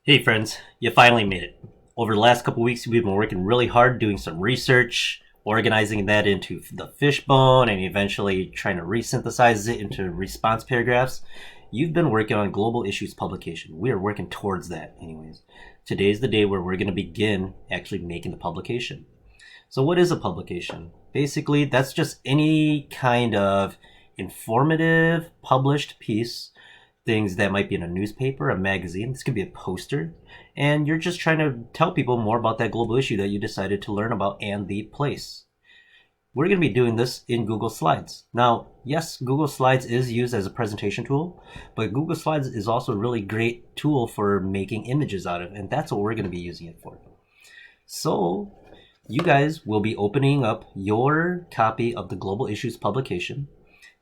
Hey friends, you finally made it. Over the last couple weeks, we've been working really hard doing some research, organizing that into the fishbone, and eventually trying to resynthesize it into response paragraphs. You've been working on global issues publication. We are working towards that, anyways. Today's the day where we're going to begin actually making the publication. So, what is a publication? Basically, that's just any kind of informative published piece, things that might be in a newspaper, a magazine. This could be a poster, and you're just trying to tell people more about that global issue that you decided to learn about and the place. We're going to be doing this in Google Slides. Now, yes, Google Slides is used as a presentation tool, but Google Slides is also a really great tool for making images out of, and that's what we're going to be using it for. So, you guys will be opening up your copy of the Global Issues publication,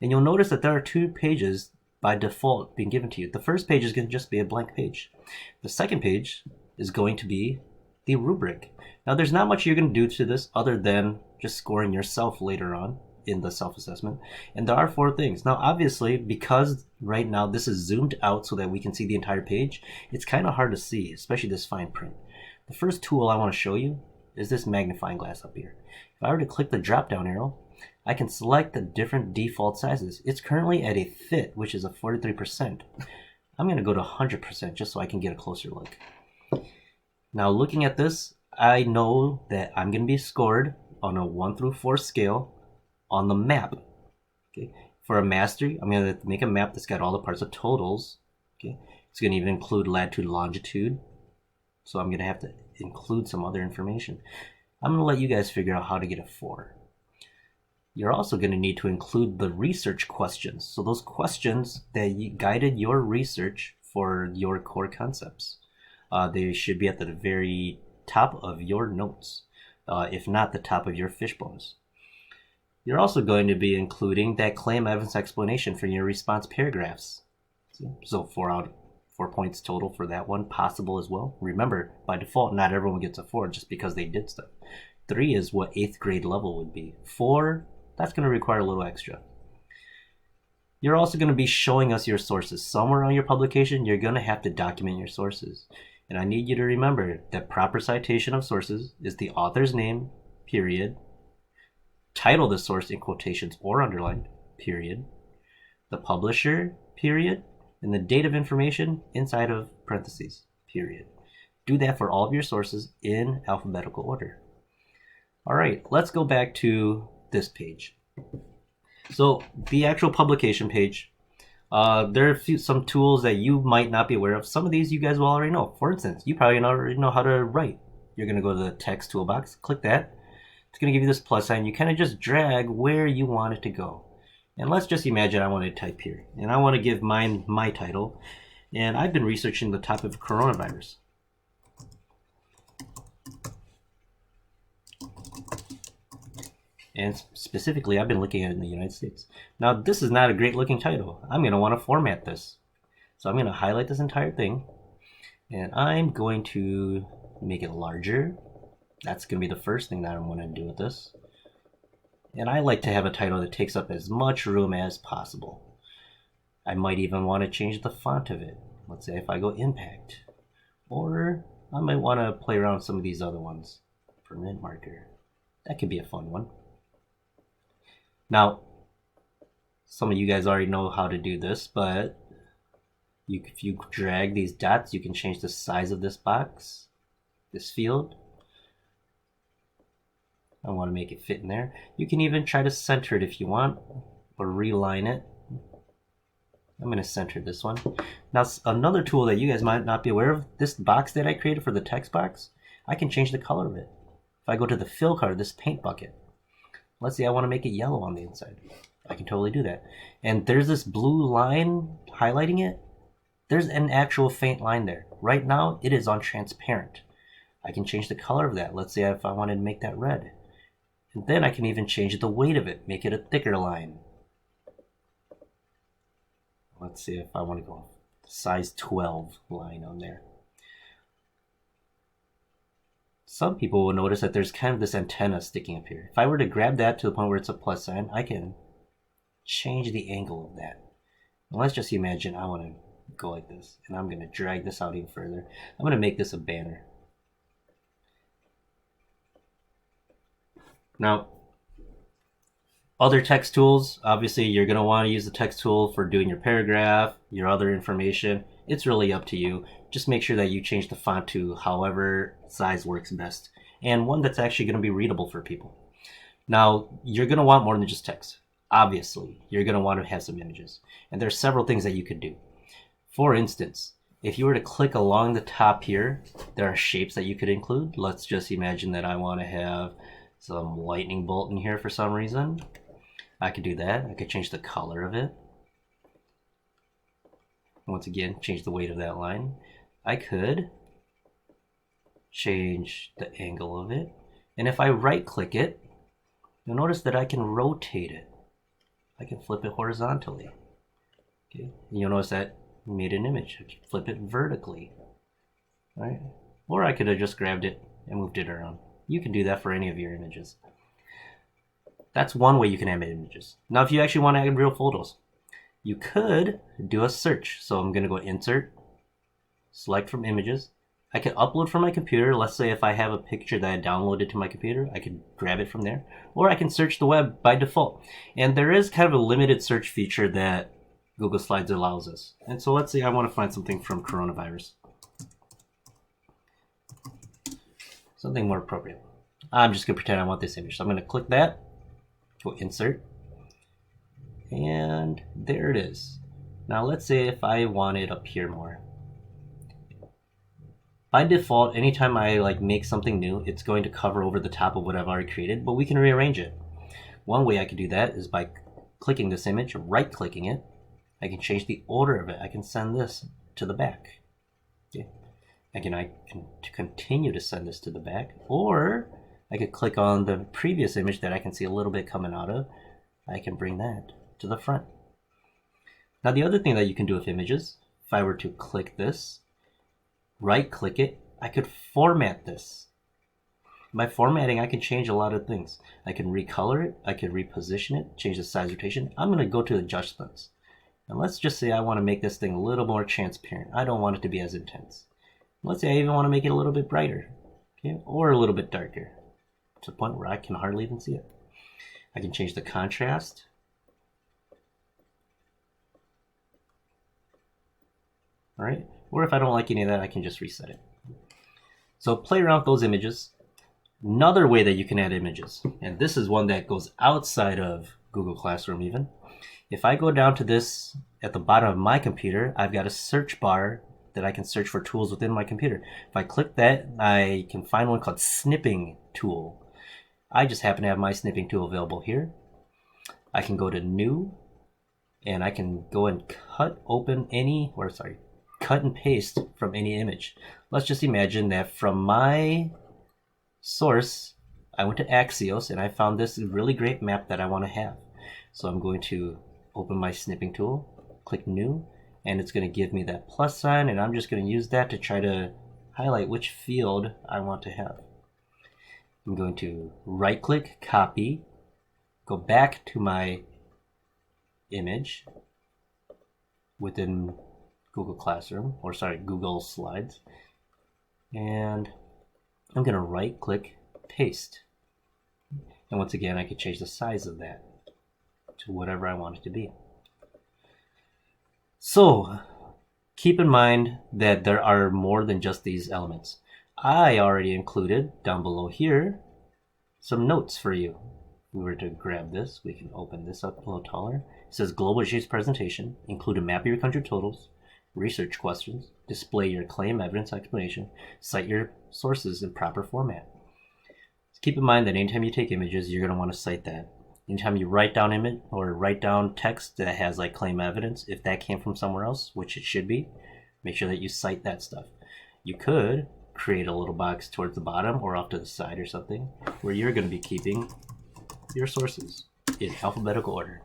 and you'll notice that there are two pages by default being given to you. The first page is going to just be a blank page. The second page is going to be the rubric. Now, there's not much you're going to do to this other than just scoring yourself later on in the self-assessment. And there are 4 things. Now, obviously, because right now this is zoomed out so that we can see the entire page, it's kind of hard to see, especially this fine print. The first tool I want to show you is this magnifying glass up here. If I were to click the drop-down arrow, I can select the different default sizes. It's currently at a fit, which is a 43%. I'm going to go to 100% just so I can get a closer look. Now, looking at this, I know that I'm going to be scored on a 1 through 4 scale on the map. Okay. For a mastery, I'm going to make a map that's got all the parts of totals. Okay. It's going to even include latitude, longitude. So I'm going to have to include some other information. I'm going to let you guys figure out how to get a 4. You're also going to need to include the research questions. So those questions that guided your research for your core concepts. They should be at the very top of your notes, if not the top of your fishbones. You're also going to be including that claim evidence explanation for your response paragraphs. So 4 points total for that one, possible as well. Remember, by default, not everyone gets a 4 just because they did stuff. 3 is what 8th grade level would be. 4, that's going to require a little extra. You're also going to be showing us your sources. Somewhere on your publication, you're going to have to document your sources. And I need you to remember that proper citation of sources is the author's name, period, title of the source in quotations or underlined, period, the publisher, period, and the date of information inside of parentheses, period. Do that for all of your sources in alphabetical order. All right, let's go back to this page. So the actual publication page, there are some tools that you might not be aware of. Some of these you guys will already know. For instance, you probably already know how to write. You're going to go to the text toolbox, click that. It's going to give you this plus sign. You kind of just drag where you want it to go. And let's just imagine I want to type here. And I want to give mine my title. And I've been researching the topic of coronavirus. And specifically, I've been looking at it in the United States. Now, this is not a great looking title. I'm going to want to format this. So I'm going to highlight this entire thing. And I'm going to make it larger. That's going to be the first thing that I'm going to do with this. And I like to have a title that takes up as much room as possible. I might even want to change the font of it. Let's say if I go impact. Or I might want to play around with some of these other ones. Permanent marker. That could be a fun one. Now, some of you guys already know how to do this, but if you drag these dots, you can change the size of this box, this field. I want to make it fit in there. You can even try to center it if you want, or reline it. I'm going to center this one. Now, another tool that you guys might not be aware of, this box that I created for the text box, I can change the color of it. If I go to the fill color, this paint bucket, let's say I want to make it yellow on the inside. I can totally do that. And there's this blue line highlighting it. There's an actual faint line there. Right now, it is on transparent. I can change the color of that. Let's say if I wanted to make that red. And then I can even change the weight of it, make it a thicker line. Let's see if I want to go size 12 line on there. Some people will notice that there's kind of this antenna sticking up here. If I were to grab that to the point where it's a plus sign, I can change the angle of that. And let's just imagine I want to go like this. And I'm going to drag this out even further. I'm going to make this a banner. Now, other text tools, obviously you're going to want to use the text tool for doing your paragraph, your other information. It's really up to you. Just make sure that you change the font to however size works best, and one that's actually going to be readable for people. Now, you're going to want more than just text. Obviously, you're going to want to have some images, and there's several things that you could do. For instance, if you were to click along the top here, there are shapes that you could include. Let's just imagine that I want to have some lightning bolt in here for some reason. I could do that. I could change the color of it. Once again, change the weight of that line. I could change the angle of it. And if I right click it, you'll notice that I can rotate it. I can flip it horizontally. Okay. And you'll notice that made an image. I can flip it vertically. Right? Or I could have just grabbed it and moved it around. You can do that for any of your images. That's one way you can add images. Now, if you actually want to add real photos, you could do a search. So I'm going to go insert, select from images. I can upload from my computer. Let's say if I have a picture that I downloaded to my computer, I could grab it from there. Or I can search the web by default. And there is kind of a limited search feature that Google Slides allows us. And so let's say I want to find something from coronavirus. Something more appropriate. I'm just going to pretend I want this image. So I'm going to click that, go insert, and there it is. Now let's say if I want it up here more. By default, anytime I make something new, it's going to cover over the top of what I've already created, but we can rearrange it. One way I could do that is by clicking this image, right-clicking it. I can change the order of it. I can send this to the back. Okay. Again, I can continue to send this to the back, or I could click on the previous image that I can see a little bit coming out of. I can bring that to the front. Now, the other thing that you can do with images, if I were to click this, right-click it, I could format this. By formatting, I can change a lot of things. I can recolor it, I can reposition it, change the size rotation. I'm going to go to adjustments. And let's just say I want to make this thing a little more transparent. I don't want it to be as intense. Let's say I even want to make it a little bit brighter, okay, or a little bit darker, to the point where I can hardly even see it. I can change the contrast. All right, or if I don't like any of that, I can just reset it. So play around with those images. Another way that you can add images, and this is one that goes outside of Google Classroom even. If I go down to this at the bottom of my computer, I've got a search bar that I can search for tools within my computer. If I click that, I can find one called Snipping Tool. I just happen to have my snipping tool available here. I can go to New, and I can go and cut and paste from any image. Let's just imagine that from my source, I went to Axios and I found this really great map that I want to have. So I'm going to open my snipping tool, click New, and it's going to give me that plus sign, and I'm just going to use that to try to highlight which field I want to have. I'm going to right click, copy, go back to my image within Google Classroom, or sorry, Google Slides, and I'm going to right click, paste. And once again, I can change the size of that to whatever I want it to be. So keep in mind that there are more than just these elements. I already included down below here some notes for you. If we were to grab this, we can open this up a little taller. It says Global Issues Presentation. Include a map of your country totals, research questions, display your claim evidence explanation, cite your sources in proper format. Keep in mind that anytime you take images, you're going to want to cite that. Anytime you write down image or write down text that has claim evidence, if that came from somewhere else, which it should be, make sure that you cite that stuff. You could create a little box towards the bottom or off to the side or something where you're going to be keeping your sources in alphabetical order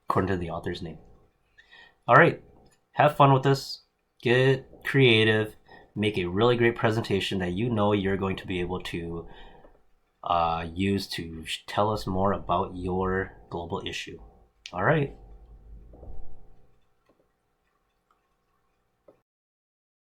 according to the author's name. All right, have fun with this, get creative, make a really great presentation that you know you're going to be able to use to tell us more about your global issue. All right.